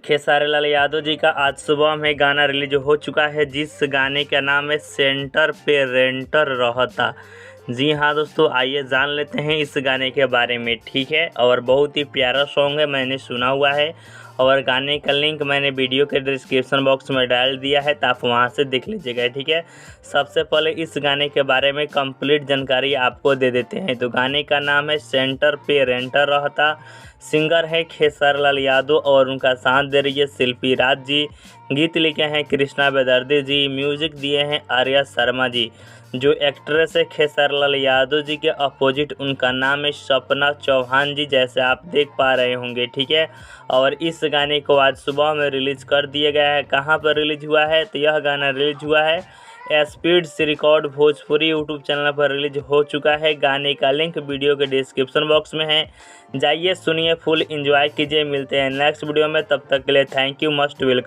खेसारी लाल यादव जी का आज सुबह में गाना रिलीज हो चुका है, जिस गाने का नाम है सेंटर पे रेंटर रहता। जी हाँ दोस्तों, आइए जान लेते हैं इस गाने के बारे में। ठीक है, और बहुत ही प्यारा सॉन्ग है, मैंने सुना हुआ है और गाने का लिंक मैंने वीडियो के डिस्क्रिप्शन बॉक्स में डाल दिया है, तो आप वहाँ से देख लीजिएगा। ठीक है, सबसे पहले इस गाने के बारे में कंप्लीट जानकारी आपको दे देते हैं। तो गाने का नाम है सेंटर पे रेंटर रहता। सिंगर है खेसारी लाल यादव और उनका साथ दे रही है शिल्पी राज जी। गीत लिखे हैं कृष्णा बेदर्दी जी। म्यूजिक दिए हैं आर्या शर्मा जी। जो एक्ट्रेस है खेसारी लाल यादव जी के अपोजिट उनका नाम है सपना चौहान जी, जैसे आप देख पा रहे होंगे। ठीक है, और इस गाने को आज सुबह में रिलीज कर दिया गया है। कहाँ पर रिलीज हुआ है? तो यह गाना रिलीज हुआ है speeds record Bhojpuri YouTube channel पर रिलीज हो चुका है। गाने का लिंक वीडियो के डिस्क्रिप्शन बॉक्स में है, जाइए सुनिए, फुल एंजॉय कीजिए। मिलते हैं नेक्स्ट वीडियो में, तब तक के लिए थैंक यू, मस्ट वेलकम।